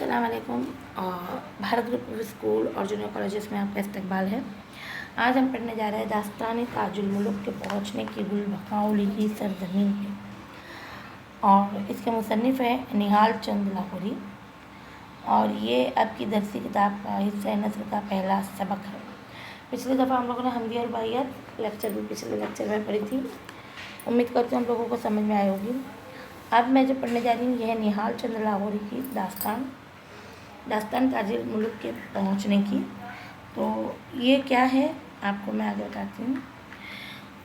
अस्सलाम वालेकुम। Bharat group of school और जूनियर कॉलेजेस में आपका इस्तकबाल है। आज हम पढ़ने जा रहे हैं दास्तान ताजुल मुल्क के पहुँचने की गुल बकाउली की सरजमीन पे, और इसके मुसन्निफ़ है निहाल चंद लाहौरी, और ये आपकी दरसी किताब का हिस्सा नस्र का पहला सबक है। पिछली दफ़ा हम लोगों ने हमदी और बाहियत लेक्चर भी पिछले लेक्चर में पढ़ी थी। उम्मीद करती हूँ हम लोगों को समझ में आई होगी। अब मैं जो पढ़ने जा रही हूँ यह है निहाल चंद लाहौरी की दास्तान ताजुल मुल्क के पहुँचने की। तो ये क्या है आपको मैं आगे बताती हूँ।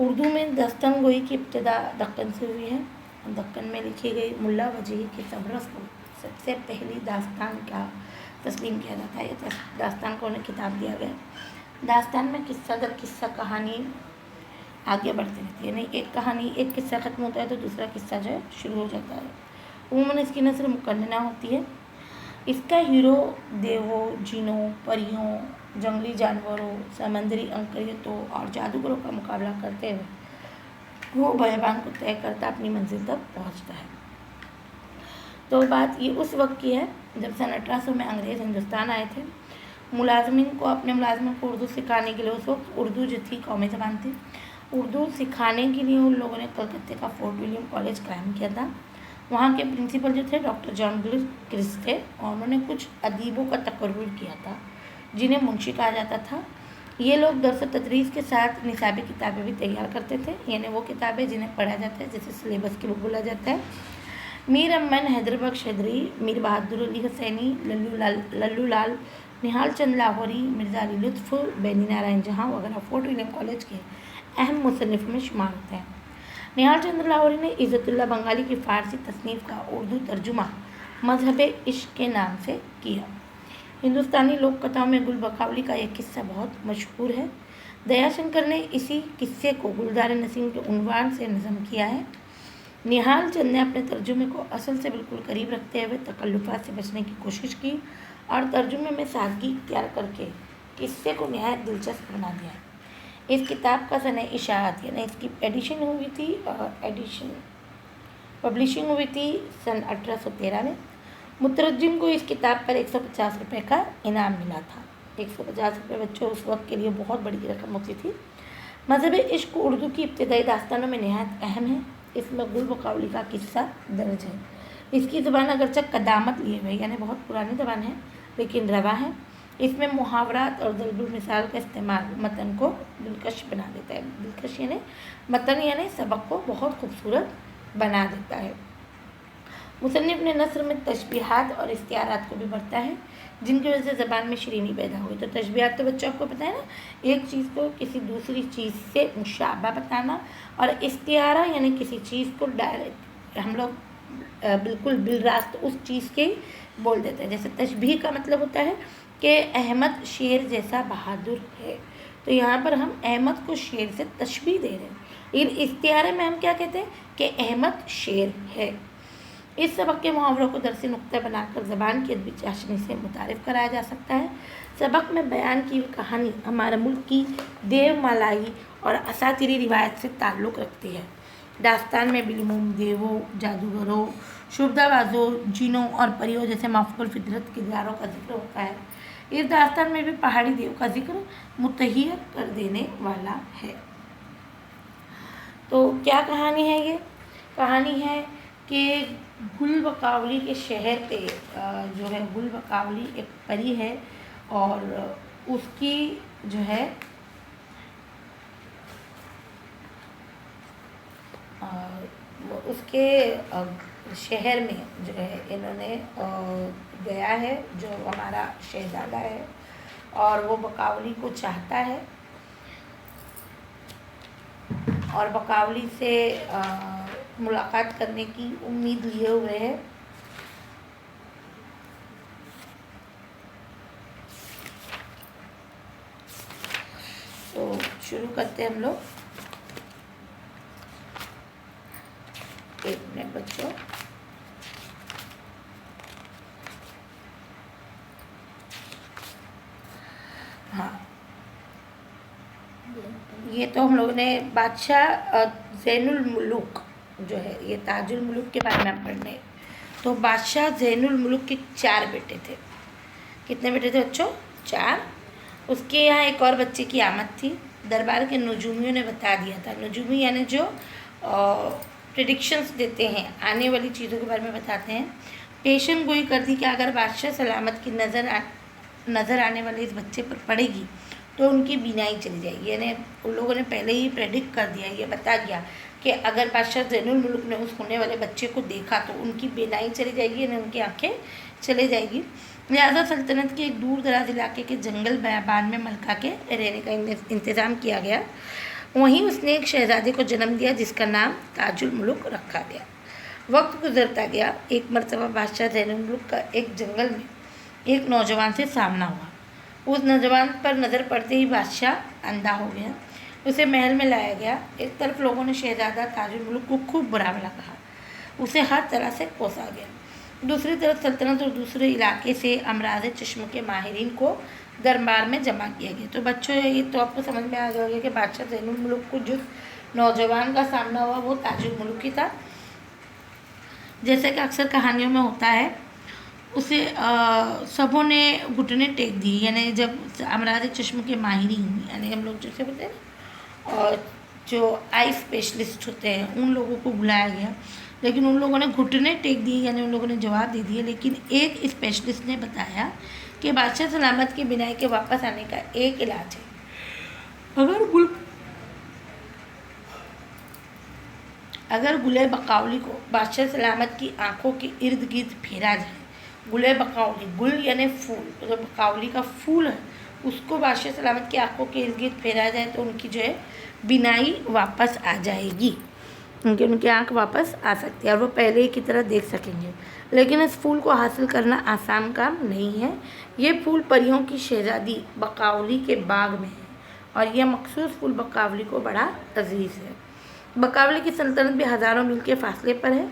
उर्दू में दास्तान गोई की इब्तिदा दक्कन से हुई है। दक्कन में लिखी गई मुल्ला वजीह की सबरस को सबसे पहली दास्तान का तस्लीम किया जाता है। ये दास्तान को उन्हें किताब दिया गया। दास्तान में किस्सा दर किस्सा कहानी आगे बढ़ती रहती है। नहीं, एक कहानी एक किस्सा ख़त्म होता है तो दूसरा किस्सा जो है शुरू हो जाता है। उम्मन इसकी नस्र मुकन्नना होती है। इसका हीरो देवों, जिनों, परियों, जंगली जानवरों, समंदरी अंकरियतों और जादूगरों का मुकाबला करते हुए वो बयाबान को तय करता अपनी मंजिल तक पहुंचता है। तो बात ये उस वक्त की है जब सन 1800 में अंग्रेज़ हिंदुस्तान आए थे। मुलाजमिन को अपने मुलाजमिन को उर्दू सिखाने के लिए, उस वक्त उर्दू जो थी कौमी ज़बान थी, उर्दू सिखाने के लिए उन लोगों ने कलकत्ते का फोर्ट विलियम कॉलेज कायम किया था। वहाँ के प्रिंसिपल जो थे डॉक्टर जॉन क्रिस थे, और उन्होंने कुछ अदीबों का तकर्रुर किया था जिन्हें मुंशी कहा जाता था। ये लोग दरस तदरीस के साथ निसाबी किताबें भी तैयार करते थे, यानी वो किताबें जिन्हें पढ़ा जाता है, जैसे सिलेबस की बुक बोला जाता है। मीर अमन, हैदर बख्श हैदरी, मीर बहादुर अली हुसैनी, लल्लू लाल, निहाल चंद लाहौरी, मिर्ज़ा अली लुत्फ़, बेनी नारायण जहाँ वगैरह फोर्ट विलियम कॉलेज के अहम मुसन्निफ़ में शुमार होते हैं। निहाल चंद लाहौरी ने इज़्ज़तुल्लाह बंगाली की फ़ारसी तसनीफ़ का उर्दू तर्जुमा मज़हब इश्क़ के नाम से किया। हिंदुस्तानी लोक कथाओं में गुल बकावली का एक किस्सा बहुत मशहूर है। दयाशंकर ने इसी किस्से को गुलजार नसीम के उन्वान से नज़म किया है। निहाल चंद ने अपने तर्जुमे को असल से बिल्कुल करीब रखते हुए तकल्लुफ़ात से बचने की कोशिश की और तर्जुमे में सादगी इख्तियार करके किस्से को नहायत दिलचस्प बना दिया। इस किताब का सन इशाअत यानी इसकी पब्लिशिंग हुई थी सन 1813 में। मुतरज्जिम को इस किताब पर 150 रुपये का इनाम मिला था। 150 रुपये बच्चों उस वक्त के लिए बहुत बड़ी रकम होती थी। मज़हब इश्क़ उर्दू की इब्तिदाई दास्तानों में नहायत अहम है। इसमें गुल बकावली का किस्सा दर्ज है। इसकी ज़बान अगरचे कदामत लिए हुए यानी बहुत पुरानी ज़बान है, लेकिन रवा है। इसमें मुहावरात और ज़रबुल मिसाल का इस्तेमाल मतन को दिलकश बना देता है। दिलकश यानी मतन यानी सबक को बहुत खूबसूरत बना देता है। मुसन्निफ़ ने नस्र में तशबीहात और इस्तियारात को भी बरता है, जिनकी वजह से ज़बान में शीरीनी पैदा हुई। तो तशबीहात तो बच्चों को पता है ना, एक चीज़ को किसी दूसरी चीज़ से मुशाबा बताना, और इस्तियारा यानी किसी चीज़ को डायरेक्ट हम लोग बिल्कुल बिलरास्त उस चीज़ के बोल देते हैं। जैसे तशबीह का मतलब होता है कि अहमद शेर जैसा बहादुर है, तो यहाँ पर हम अहमद को शेर से तशबीह दे रहे हैं। इन इस्तियारे में हम क्या कहते हैं कि अहमद शेर है। इस सबक के मुहावरों को दरसी नुक्ते बनाकर ज़बान की अदबी चाशनी से मुतारिफ़ कराया जा सकता है। सबक में बयान की कहानी हमारे मुल्क की देवमालाई और असातिरी रिवायत से ताल्लुक़ रखती है। दास्तान में बिलमुम देवों, जादूगरों, शुभदाबाजों, जिनों और परियों जैसे माफ़ूल फितरत किरदारों का जिक्र होता है। इस दास्तान में भी पहाड़ी देव का जिक्र मुतहियर कर देने वाला है। तो क्या कहानी है? ये कहानी है कि गुल बकावली के शहर पे जो है गुल बकावली एक परी है, और उसकी जो है उसके शहर में जो है इन्होंने गया है जो हमारा शहजादा है, और वो बकावली को चाहता है और बकावली से मुलाकात करने की उम्मीद लिए हुए है। तो शुरू करते हैं हम लोग। एक मिनट बच्चों। हाँ, ये तो हम लोगों ने बादशाह ज़ैनुल मुल्क जो है, ये ताजुल मुल्क के बारे में हम तो बादशाह ज़ैनुल मुल्क के 4 बेटे थे। कितने बेटे थे बच्चों? 4। उसके यहाँ एक और बच्चे की आमद थी। दरबार के नजूमियों ने बता दिया था, नजूमी यानी जो प्रेडिक्शंस देते हैं, आने वाली चीज़ों के बारे में बताते हैं, पेशन गोई कर दी कि अगर बादशाह सलामत की नज़र आने वाले इस बच्चे पर पड़ेगी तो उनकी बीनाई चली जाएगी। यानी उन लोगों ने पहले ही प्रेडिक्ट कर दिया, ये बता दिया कि अगर बादशाह ज़ैनुल मुल्क ने उस होने वाले बच्चे को देखा तो उनकी बीनाई चली जाएगी, यानी उनकी आंखें चली जाएगी। लिहाजा सल्तनत के एक दूर दराज इलाके के जंगल बयाबान में मलका के रहने का इंतज़ाम किया गया। वहीं उसने एक शहज़ादे को जन्म दिया जिसका नाम ताजुल मुल्क रखा गया। वक्त गुजरता गया। एक मरतबा बादशाह ज़ैनुल मुल्क का एक जंगल में एक नौजवान से सामना हुआ। उस नौजवान पर नज़र पड़ते ही बादशाह अंधा हो गया। उसे महल में लाया गया। एक तरफ लोगों ने शहज़ादा ताजुल मुल्क को खूब बुरा भला कहा, उसे हर तरह से कोसा गया। दूसरी तरफ सल्तनत और दूसरे इलाके से अमराज चश्म के माहिरीन को दरबार में जमा किया गया। तो बच्चों ये तो आपको समझ में आ गया कि बादशाह ज़ैनुल मुल्क को जिस नौजवान का सामना हुआ वो ताजुल मुल्क ही था। जैसे कि अक्सर कहानियों में होता है, उसे सबों ने घुटने टेक दी। यानी जब अमराज चश्म के माहिरीन, यानी हम लोग जैसे बोलते हैं और जो आई स्पेशलिस्ट होते हैं, उन लोगों को बुलाया गया, लेकिन उन लोगों ने घुटने टेक दिए, यानी उन लोगों ने जवाब दे दिए। लेकिन एक स्पेशलिस्ट ने बताया कि बादशाह सलामत की बिनाई के वापस आने का एक इलाज है। अगर गुले बकावली को बादशाह सलामत की आंखों के इर्द गिर्द फेरा जाए, गुले बकावली, गुल यानी फूल, तो बकावली का फूल है, उसको बादशाह सलामत की आंखों के इर्द गिर्द फेरा जाए तो उनकी जो है बिनाई वापस आ जाएगी, उनकी आंख वापस आ सकती है और वो पहले की तरह देख सकेंगे। लेकिन इस फूल को हासिल करना आसान काम नहीं है। ये फूल परियों की शहजादी बकावली के बाग में है और यह मखसूस फूल बकावली को बड़ा अजीज़ है। बकावली की सल्तनत भी हज़ारों मील के फासले पर है।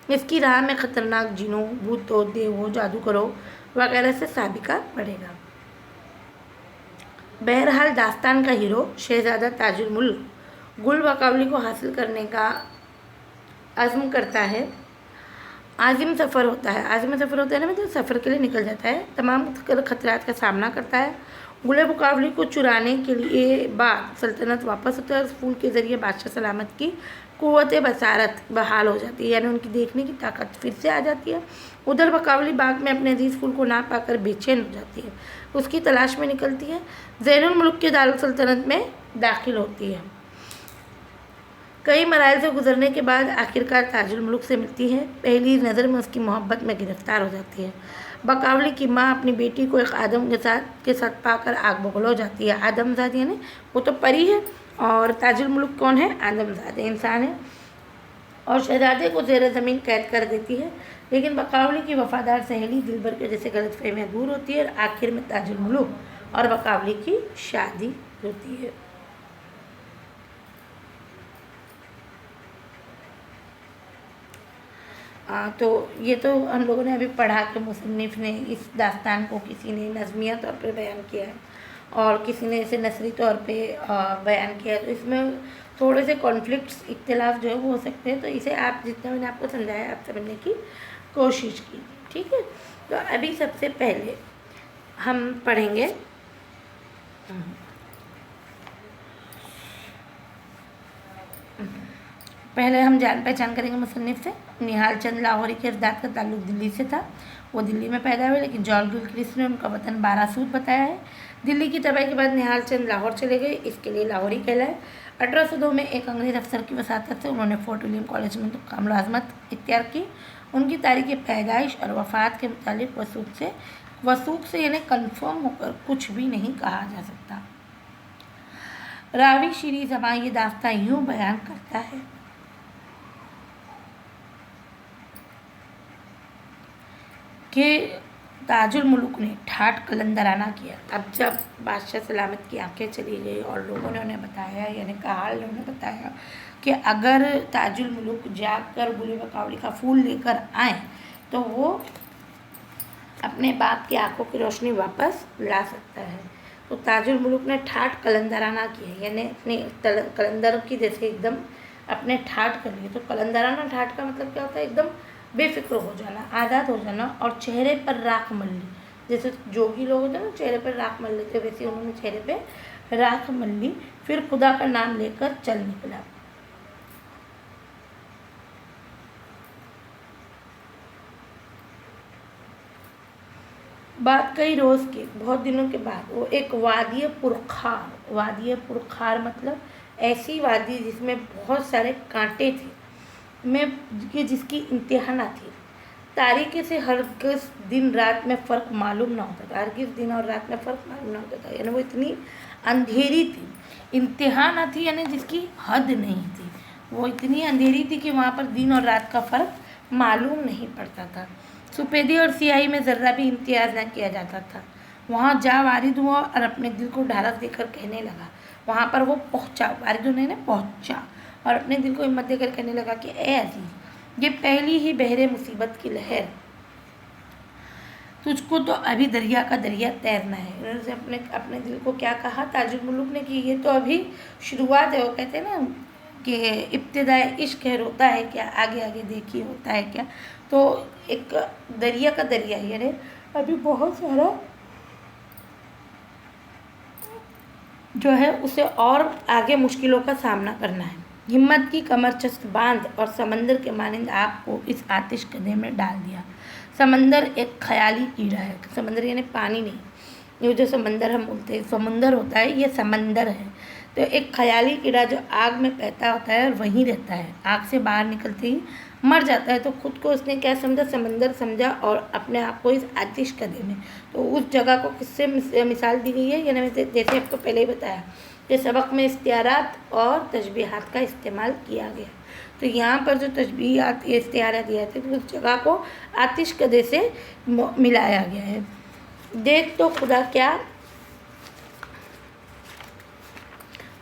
इसकी राह में ख़तरनाक जिनों, भूतों, देवों, जादूगरों वगैरह से साबिका बढ़ेगा। बहरहाल दास्तान का हीरो शहज़ादा ताजुल मुल्क गुल बकावली को हासिल करने का आज़म करता है। आज़िम सफ़र होता है ना, मतलब सफ़र के लिए निकल जाता है। तमाम खतरात का सामना करता है। गुल बकावली को चुराने के लिए बाद सल्तनत वापस होता है और उस फूल के ज़रिए बादशाह सलामत की क़ुव्वत बसारत बहाल हो जाती है, यानी उनकी देखने की ताकत फिर से आ जाती है। उधर बकावली बाग में अपने अजीज़ फूल को ना पाकर बेचैन हो जाती है, उसकी तलाश में निकलती है। ज़ैनुल मुल्क के दारुल सल्तनत में दाखिल होती है। कई मराइल से गुजरने के बाद आखिरकार ताजुल मुल्क से मिलती है। पहली नज़र में उसकी मोहब्बत में गिरफ्तार हो जाती है। बकावली की माँ अपनी बेटी को एक आदम के साथ पाकर आग बबूल हो जाती है। आदमजाद यानी वो तो परी है और ताजुल मुल्क कौन है? आदमजाद इंसान है और शहजादे को ज़ेर ज़मीन कैद कर देती है। लेकिन बकावली की वफादार सहेली दिलबर के जैसे गलतफहमियाँ दूर होती है और आखिर में ताजुल मुल्क और बकावली की शादी होती है। तो ये तो हम लोगों ने अभी पढ़ा कि मुसन्निफ़ ने इस दास्तान को किसी ने नज़मिया तौर पे बयान किया है और किसी ने इसे नसरी तौर पे बयान किया है। तो इसमें थोड़े से कॉन्फ्लिक्ट्स, इख्तिलाफ जो है वो हो सकते हैं। तो इसे आप जितना मैंने आपको समझाया आप समझने की कोशिश की, ठीक है। तो अभी सबसे पहले हम पढ़ेंगे पहले हम जान पहचान करेंगे मुसन्निफ़ से। निहाल चंद लाहौरी के इर्दाद का ताल्लुक दिल्ली से था। वो दिल्ली में पैदा हुए, लेकिन जॉर्ज गिलक्रिस्ट ने उनका वतन बारासूद बताया है। दिल्ली की तबाही के बाद निहाल चंद लाहौर चले गए, इसके लिए लाहौरी कहलाए। 1802 में एक अंग्रेज़ अफसर की वसातत से उन्होंने फोर्ट विलियम कॉलेज में मुलाजमत इख्तियार की। उनकी तारीख़ पैदाइश और वफ़ात के मुतालिक वसूख से यानी कन्फर्म होकर कुछ भी नहीं कहा जा सकता। रावी शीरी ज़बां ये दास्तां यूँ बयान करता है कि ताजुल मुल्क ने ठाट कलंदराना किया। अब जब बादशाह सलामत की आंखें चली गई और लोगों ने उन्हें बताया, यानी कहाल ने उन्हें बताया कि अगर ताजुल मुल्क जाकर गुल बकावली का फूल लेकर आए तो वो अपने बाप की आंखों की रोशनी वापस ला सकता है, तो ताजुल मुल्क ने ठाट कलंदराना किया, यानी अपने कलंदर की जैसे एकदम अपने ठाट कर लिए। तो कलंदराना ठाट का मतलब क्या होता है? एकदम बेफिक्र हो जाना, आज़ाद हो जाना, और चेहरे पर राख मल ली। जैसे जोगी लोग होते हैं ना, चेहरे पर राख मल लेते, वैसे उन्होंने चेहरे पे राख मल ली। फिर खुदा का नाम लेकर चल निकला। बात कई रोज़ की, बहुत दिनों के बाद वो एक वादी पुरखार मतलब ऐसी वादी जिसमें बहुत सारे कांटे थे, में कि जिसकी इंतहा ना थी। तारीकी से हरगिज़ दिन रात में फ़र्क मालूम ना होता था, हरगिज़ दिन और रात में फ़र्क मालूम ना होता था, यानी वो इतनी अंधेरी थी, इंतहा ना थी यानी जिसकी हद नहीं थी, वो इतनी अंधेरी थी कि वहाँ पर दिन और रात का फ़र्क मालूम नहीं पड़ता था। सफ़ेदी और स्याही में ज़र्रा भी इम्तियाज़ न किया जाता था। वहाँ जा वारिद हुआ और अपने दिल को ढारस देकर कहने लगा, वहाँ पर वो पहुँचा, वारिद होने ने पहुँचा, और अपने दिल को हिम्मत देकर कहने लगा कि ए अजीज़, ये पहली ही बहरे मुसीबत की लहर, तुझको तो अभी दरिया का दरिया तैरना है। उन्होंने अपने दिल को क्या कहा ताजुल मुलूक ने कि ये तो अभी शुरुआत है। वो कहते हैं ना कि इब्तिदाए इश्क है, रोता है क्या, आगे आगे देखिए होता है क्या। तो एक दरिया का दरिया है, यानी अभी बहुत सारा जो है उसे और आगे मुश्किलों का सामना करना है। हिम्मत की कमर चस्त बांध और समंदर के मानिंद आपको इस आतिश कदे में डाल दिया। समंदर एक ख्याली कीड़ा है, समंदर यानी पानी नहीं, ये जो समंदर हम बोलते हैं समुंदर होता है, ये समंदर है। तो एक ख्याली कीड़ा जो आग में पैदा होता है और वहीं रहता है, आग से बाहर निकलते ही मर जाता है। तो खुद को उसने क्या समझा, समंदर समझा, और अपने आप को इस आतिश कदे में, तो उस जगह को किससे मिसाल दी गई है, यानी जैसे आपको पहले ही बताया कि सबक में इस्तियारात और तशबीहात का इस्तेमाल किया गया। तो यहाँ पर जो तशबीहात इस्तियारात दिया थे, तो उस जगह को आतिश कदे से मिलाया गया है। देख तो खुदा क्या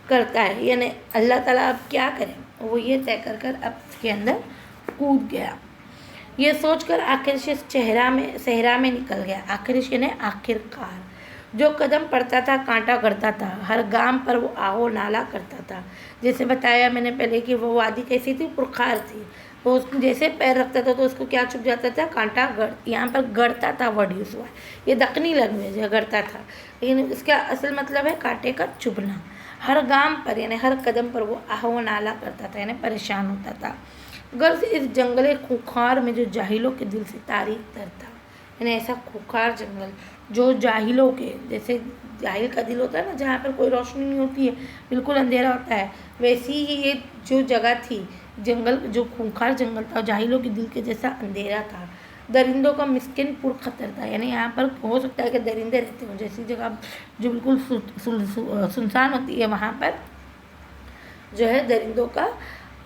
करता है, यानी अल्लाह ताला अब क्या करें, वो ये तय कर अब उसके अंदर कूद गया। ये सोचकर आखिर से सहरा में निकल गया। आखिर यानी आखिरकार, जो कदम पड़ता था कांटा गड़ता था, हर गाम पर वो आहो नाला करता था। जैसे बताया मैंने पहले कि वो वादी कैसी थी, पुरखार थी, वो जैसे पैर रखता था तो उसको क्या चुभ जाता था, कांटा गड़, यहाँ पर गड़ता था वर्ड यूज़ हुआ, ये दक्कनी लैंग्वेज है, गड़ता था, लेकिन इसका असल मतलब है कांटे का चुभना। हर गाम पर यानी हर कदम पर वो आहो नाला करता था, यानी परेशान होता था। गर्ज इस जंगले खूंखार में जो जाहिलों के दिल से तारीख तरता, यानी ऐसा खूंखार जंगल जो जाहिलों के, जैसे जाहिल का दिल होता है ना, जहाँ पर कोई रोशनी नहीं होती है, बिल्कुल अंधेरा होता है, वैसी ही ये जो जगह थी, जंगल जो खूंखार जंगल था, जाहिलों के दिल के जैसा अंधेरा था। दरिंदों का मिस्किन पुरखतर था, यानी यहाँ पर हो सकता है कि दरिंदे रहते हों, जैसी जगह जो बिल्कुल सुनसान होती है, वहाँ पर जो है दरिंदों का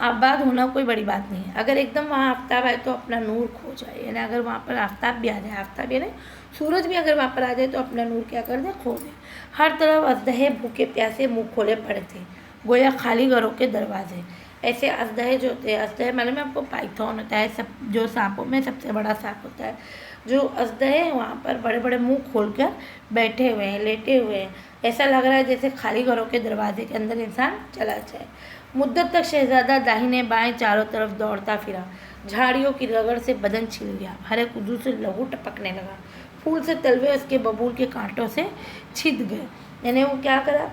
आबाद होना कोई बड़ी बात नहीं है। अगर एकदम वहाँ आफ्ताब आए तो अपना नूर खो जाए, यानी अगर वहाँ पर आफ्ताब भी आ जाए, आफ्ताब यानी सूरज भी अगर वहाँ पर आ जाए तो अपना नूर क्या कर दे, खो दे। हर तरफ अजदहे भूखे प्यासे मुँह खोले पड़े थे, गोया खाली घरों के दरवाजे। ऐसे अजदहे जो होते हैं, अजदहे मालूम है आपको, पाइथन होता है, सब जो सांपों में सबसे बड़ा सांप होता है, जो अजदहे वहाँ पर बड़े बड़े मुँह खोल कर बैठे हुए हैं, लेटे हुए हैं। ऐसा लग रहा है जैसे खाली घरों के दरवाजे के अंदर इंसान चला जाए। मुद्दत तक शहजादा दाहिने बाएं चारों तरफ दौड़ता फिरा, झाड़ियों की रगड़ से बदन छिल गया, हरे कुदू से लहू टपकने लगा, फूल से तलवे उसके बबूल के कांटों से छिद गए। यानी वो क्या करा,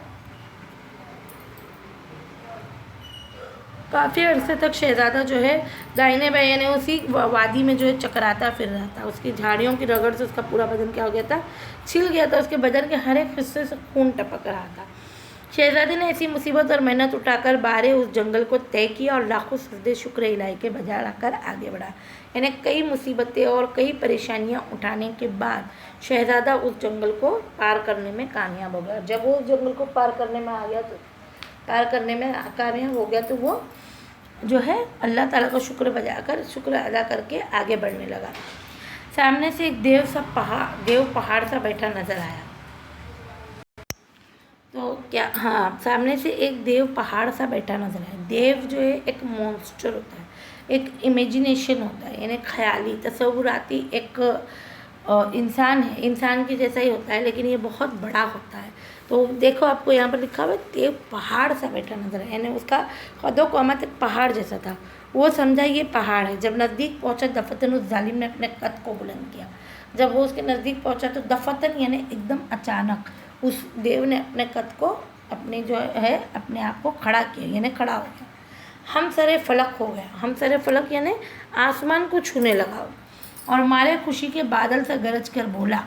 काफ़ी अरसे तक शहजादा जो है दाहिने बाएं यानी उसी वादी में जो है चकराता फिर रहा था। उसकी झाड़ियों की रगड़ से उसका पूरा बदन क्या हो गया था, छिल गया था, उसके बदन के हर एक हिस्से से खून टपक रहा था। शहजादे ने ऐसी मुसीबत और मेहनत उठाकर बाहर उस जंगल को तय किया और लाखों सजदे शुक्र इलाही के बजा लाकर आगे बढ़ा। यानी कई मुसीबतें और कई परेशानियां उठाने के बाद शहजादा उस जंगल को पार करने में कामयाब हो गया। जब वो उस जंगल को पार करने में आ गया, तो पार करने में कामयाब हो गया, तो वो जो है अल्लाह ताला का शुक्र बजाकर, शुक्र अदा करके आगे बढ़ने लगा। सामने से एक देव पहाड़ सा बैठा नजर आया। तो क्या, हाँ, सामने से एक देव पहाड़ सा बैठा नजर आया। देव जो है एक मॉन्स्टर होता है, एक इमेजिनेशन होता है, यानी ख्याली तसव्वुराती एक इंसान है, इंसान के जैसा ही होता है, लेकिन ये बहुत बड़ा होता है। तो देखो आपको यहाँ पर लिखा हुआ है देव पहाड़ सा बैठा नजर आया, यानी उसका कदो क़ामत एक पहाड़ जैसा था। وہ سمجھا یہ پہاڑ ہے۔ جب نزدیک پہنچا دفتن اس ظالم نے اپنے قد کو بلند کیا۔ جب وہ اس کے نزدیک پہنچا تو دفتن یعنی ایک دم اچانک اس دیو نے اپنے قد کو اپنے جو ہے اپنے آپ کو کھڑا کیا، یعنی کھڑا ہو گیا۔ ہم سر فلک ہو گیا، ہم سر فلک یعنی آسمان کو چھونے لگا، اور مارے خوشی کے بادل سے گرج کر بولا،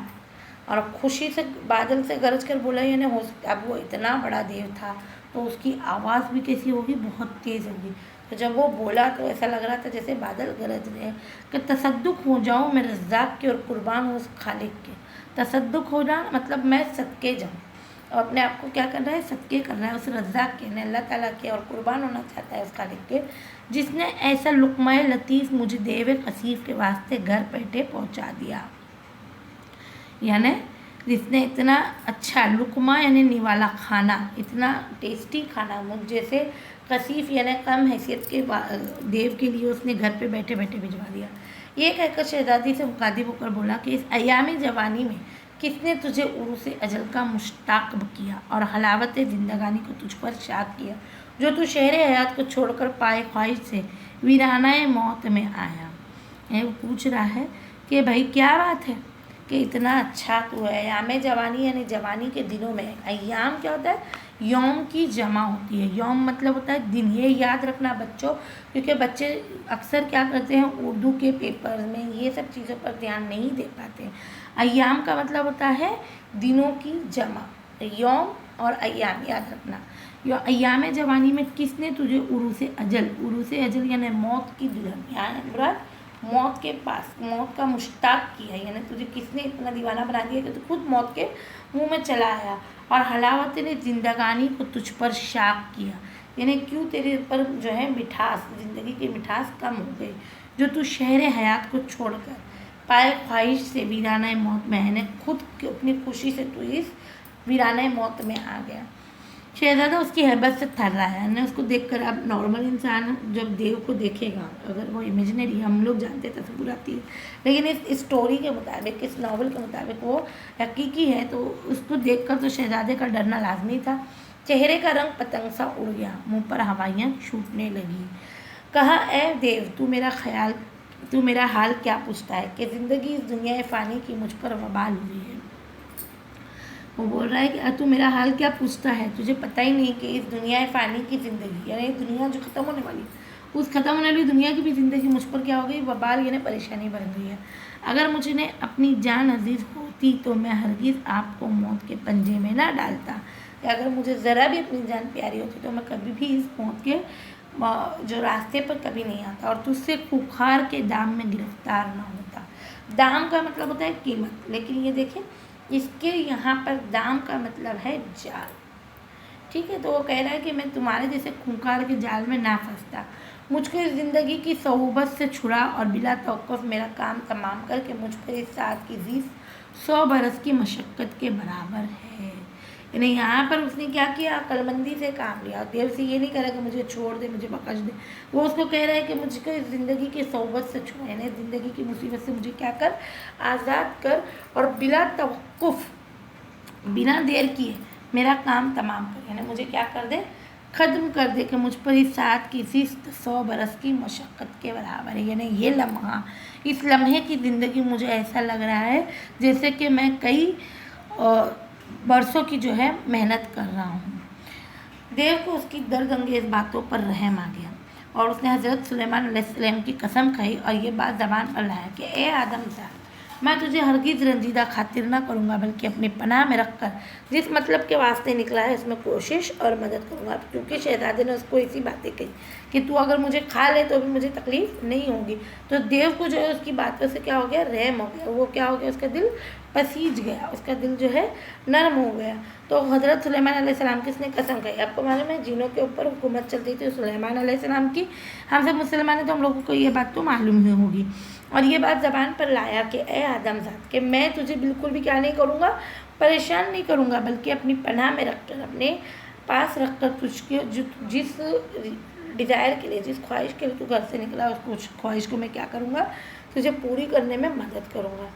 اور خوشی سے بادل سے گرج کر بولا یعنی اب وہ اتنا بڑا دیو تھا تو اس کی آواز بھی کیسی ہوگی، بہت تیز ہوگی۔ تو جب وہ بولا تو ایسا لگ رہا تھا جیسے بادل گرج رہے ہیں کہ تصدق ہو جاؤں میں رزاق کے اور قربان ہوں اس خالق کے۔ تصدق ہونا مطلب میں صدقے جاؤں، اور اپنے آپ کو کیا کر رہا ہے، صدقے کر رہا ہے اس رزاق کے، یعنی اللہ تعالیٰ کے، اور قربان ہونا چاہتا ہے اس خالق کے جس نے ایسا لقمہ لطیف مجھے دیو کثیف کے واسطے گھر بیٹھے پہنچا دیا۔ یعنی جس نے اتنا اچھا لقمہ یعنی نوالا کھانا، اتنا ٹیسٹی کھانا مجھ جیسے کثیف یعنی کم حیثیت کے دیو کے لیے اس نے گھر پہ بیٹھے بیٹھے بھجوا دیا۔ یہ کہہ کر شہزادی سے مخاطب ہو کر بولا کہ اس ایام جوانی میں کس نے تجھے عروس اجل کا مشتاق کیا اور حلاوت زندگانی کو تجھ پر شاق کیا، جو تو شہر حیات کو چھوڑ کر پائے خواہش سے ویرانہ موت میں آیا۔ وہ پوچھ رہا ہے کہ بھائی کیا بات ہے کہ اتنا اچھا تو ہے۔ ایام جوانی یعنی جوانی کے دنوں میں، ایام کیا ہوتا ہے، یوم کی جمع ہوتی ہے، یوم مطلب ہوتا ہے دن۔ یہ یاد رکھنا بچوں، کیونکہ بچے اکثر کیا کرتے ہیں اردو کے پیپر میں یہ سب چیزوں پر دھیان نہیں دے پاتے۔ ایام کا مطلب ہوتا ہے دنوں کی جمع، یوم اور ایام یاد رکھنا۔ ایام جوانی میں کس نے تجھے عروس اجل یعنی موت کی دلہن، یعنی موت کے پاس، موت کا مشتاق کیا، یعنی تجھے کس نے اتنا دیوانہ بنا دیا کہ تو خود موت کے منہ میں چلا آیا، اور حلاوت نے زندگانی کو تجھ پر شاق کیا، یعنی کیوں تیرے پر جو ہے مٹھاس، زندگی کی مٹھاس کم ہو گئی، جو تو شہر حیات کو چھوڑ کر پائے خواہش سے ویرانہ موت میں، یعنی خود اپنی خوشی سے تو اس ویرانہ موت میں آ گیا۔ شہزادہ اس کی ہیبت سے تھر رہا ہے، یعنی اس کو دیکھ کر اب نارمل انسان جب دیو کو دیکھے گا، اگر وہ امیجنری ہم لوگ جانتے تصور آتی ہے، لیکن اس اسٹوری کے مطابق، اس ناول کے مطابق وہ حقیقی ہے، تو اس کو دیکھ کر تو شہزادے کا ڈرنا لازمی تھا۔ چہرے کا رنگ پتنگ سا اڑ گیا، منہ پر ہوائیاں چھوٹنے لگی۔ کہا اے دیو تو میرا حال کیا پوچھتا ہے کہ زندگی اس دنیا فانی کی مجھ پر وبال ہوئی ہے۔ وہ بول رہا ہے کہ تو میرا حال کیا پوچھتا ہے، تجھے پتہ ہی نہیں کہ اس دنیا فانی کی زندگی یعنی دنیا جو ختم ہونے والی، اس ختم ہونے والی دنیا کی بھی زندگی مجھ پر کیا ہو گئی، وبال یعنی پریشانی بن گئی ہے۔ اگر مجھے نے اپنی جان عزیز ہوتی تو میں ہرگز آپ کو موت کے پنجے میں نہ ڈالتا، کہ اگر مجھے ذرا بھی اپنی جان پیاری ہوتی تو میں کبھی بھی اس موت کے جو راستے پر کبھی نہیں آتا، اور تجھ سے خوخار کے دام میں گرفتار نہ ہوتا۔ دام کا مطلب ہوتا ہے قیمت، لیکن یہ دیکھیں اس کے یہاں پر دام کا مطلب ہے جال، ٹھیک ہے۔ تو وہ کہہ رہا ہے کہ میں تمہارے جیسے خوخار کے جال میں نہ پھنستا، مجھ کو اس زندگی کی صعوبت سے چھڑا اور بلا توقف میرا کام تمام کر کے مجھ پر اس ساعت کی زیست 100 برس کی مشقت کے برابر ہے۔ یعنی یہاں پر اس نے کیا کیا، عقل مندی سے کام لیا، اور دیو سے یہ نہیں کہہ رہا کہ مجھے چھوڑ دے، مجھے بخش دے، وہ اس کو کہہ رہا ہے کہ مجھ کو اس زندگی کی صعوبت سے چھوڑ، یعنی زندگی کی مصیبت سے مجھے کیا کر، آزاد کر، اور بلا توقف، بنا دیر کیے میرا کام تمام کر، یعنی مجھے کیا کر دے، ختم کر دے، کہ مجھ پر اس ساعت کی زیست 100 برس کی مشقت کے برابر ہے۔ یعنی یہ لمحہ، اس لمحے کی زندگی مجھے ایسا لگ رہا ہے جیسے کہ میں کئی برسوں کی جو ہے محنت کر رہا ہوں۔ دیو کو اس کی درد انگیز باتوں پر رحم آ گیا، اور اس نے حضرت سلیمان علیہ السلام کی قسم کھائی اور یہ بات زبان پر لایا کہ اے آدم زاد، میں تجھے ہرگز رنجیدہ خاطر نہ کروں گا، بلکہ اپنی پناہ میں رکھ کر جس مطلب کے واسطے نکلا ہے اس میں کوشش اور مدد کروں گا۔ کیونکہ شہزادے نے اس کو اسی باتیں کہی کہ تو اگر مجھے کھا لے تو بھی مجھے تکلیف نہیں ہوگی، تو دیو کو جو ہے اس کی باتوں سے کیا ہو گیا، رحم ہو گیا، وہ کیا ہو گیا، اس کا دل پسیج گیا، اس کا دل جو ہے نرم ہو گیا۔ تو حضرت سلیمان علیہ السلام کی اس نے قسم کہی، آپ کو معلوم ہے جنوں کے اوپر حکومت چلتی تھی سلیمان علیہ السلام کی، ہم سب مسلمان ہیں تو ہم لوگوں کو یہ بات تو معلوم ہی ہوگی، اور یہ بات زبان پر لایا کہ اے آدم زاد، کہ میں تجھے بالکل بھی کیا نہیں کروں گا، پریشان نہیں کروں گا، بلکہ اپنی پناہ میں رکھ کر، اپنے پاس رکھ کر تجھ کے جس ڈیزائر کے لیے، جس خواہش کے لیے تو گھر سے نکلا، اس خواہش کو میں کیا کروں گا، تجھے پوری کرنے میں مدد کروں گا۔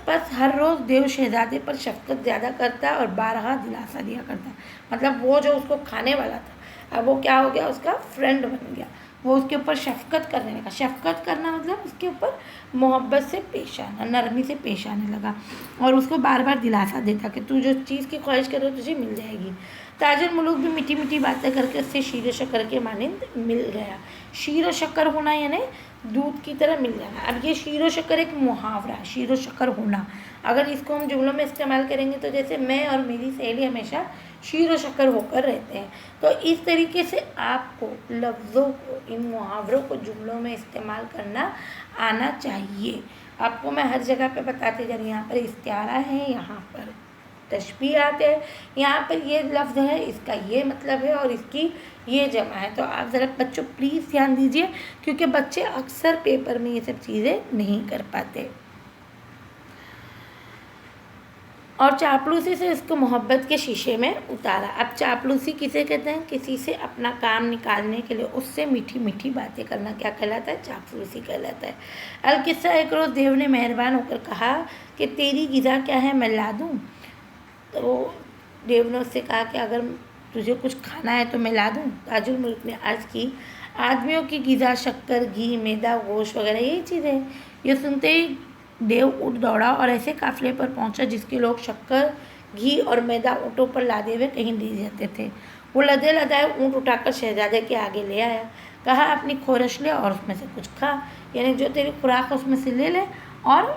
بس ہر روز دیو شہزادے پر شفقت زیادہ کرتا اور بارہا دلاسا دیا کرتا، مطلب وہ جو اس کو کھانے والا تھا اب وہ کیا ہو گیا، اس کا فرینڈ بن گیا، वो उसके ऊपर शफ़क़त करने लगा। शफ़क़त करना मतलब उसके ऊपर मोहब्बत से पेश आना, नरमी से पेश आने लगा और उसको बार बार दिलासा देता कि तू जो चीज़ की ख्वाहिश करे तुझे मिल जाएगी। ताजुल मुलूक भी मीठी मीठी बातें करके उससे शीर शक्कर के मानिंद मिल गया। शीर शक्कर होना यानी दूध की तरह मिल जाना। अब ये शीर शक्कर एक मुहावरा है, शीर शक्कर होना। अगर इसको हम जुमलों में इस्तेमाल करेंगे तो जैसे मैं और मेरी सहेली हमेशा शीर शक्कर होकर रहते हैं, तो इस तरीके से आपको लफ्ज़ों को, इन मुहावरों को जुमलों में इस्तेमाल करना आना चाहिए। आपको मैं हर जगह पे बताते जा रही हूँ। यहाँ पर इस्तिआरा है, यहाँ पर तशबीहात है, यहाँ पर ये लफ्ज़ है, इसका ये मतलब है और इसकी ये जमा है। तो आप ज़रा बच्चों प्लीज़ ध्यान दीजिए, क्योंकि बच्चे अक्सर पेपर में ये सब चीज़ें नहीं कर पाते। और चापलूसी से इसको मोहब्बत के शीशे में उतारा। अब चापलूसी किसे कहते हैं? किसी से अपना काम निकालने के लिए उससे मीठी मीठी बातें करना क्या कहलाता है? चापलूसी कहलाता है। अलकिस्सा, एक रोज़ देव ने मेहरबान होकर कहा कि तेरी ग़िज़ा क्या है, मैं ला दूँ? तो देव ने उससे कहा कि अगर तुझे कुछ खाना है तो मैं ला दूँ? ताजुल मुल्क ने अर्ज़ की, आदमियों की ग़िज़ा शक्कर, घी, मैदा, गोश्त वगैरह यही चीज़ है। ये सुनते ही देव उठ दौड़ा और ऐसे काफ़िले पर पहुंचा जिसके लोग शक्कर, घी और मैदा ऊँटों पर लादे हुए कहीं ले जाते थे। वो लदे लदाए ऊँट उठाकर शहजादे के आगे ले आया। कहा, अपनी खोरश ले और उसमें से कुछ खा, यानी जो तेरी खुराक है उसमें से ले ले और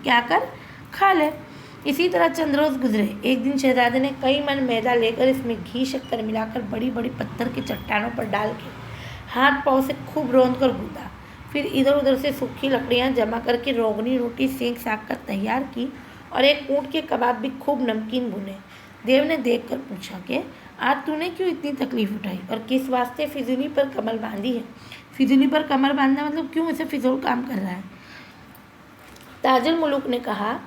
क्या कर, खा ले। इसी तरह चंद रोज़ गुजरे। एक दिन शहजादे ने कई मन मैदा लेकर इसमें घी शक्कर मिलाकर बड़ी बड़ी पत्थर की चट्टानों पर डाल के हाथ पाँव से खूब रौंद कर गूँथा। फिर इधर उधर से सूखी लकड़ियाँ जमा करके रोगनी रोटी सेंक साक कर तैयार की और एक ऊँट के कबाब भी खूब नमकीन भुने। देव ने देख कर पूछा कि आज तूने क्यों इतनी तकलीफ़ उठाई और किस वास्ते फिजूली पर कमर बांधी है? फिजूली पर कमर बांधना मतलब क्यों ऐसे फिजूल काम कर रहा है? ताजुल मुलूक ने कहा,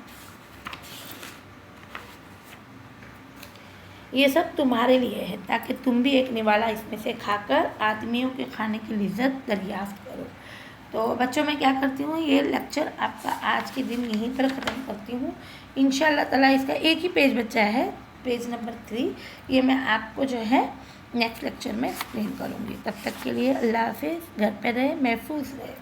ये सब तुम्हारे लिए है ताकि तुम भी एक निवाला इसमें से खाकर आदमियों के खाने की लिज्जत दरियाफ्त करो। तो बच्चों मैं क्या करती हूँ, ये लेक्चर आपका आज के दिन यहीं पर ख़त्म करती हूँ। इंशाअल्लाह ताला इसका एक ही पेज बचा है, पेज नंबर 3। ये मैं आपको जो है नेक्स्ट लेक्चर में एक्सप्लेन करूँगी। तब तक के लिए अल्लाह हाफ़िज़। घर पे रहे, महफूज रहे।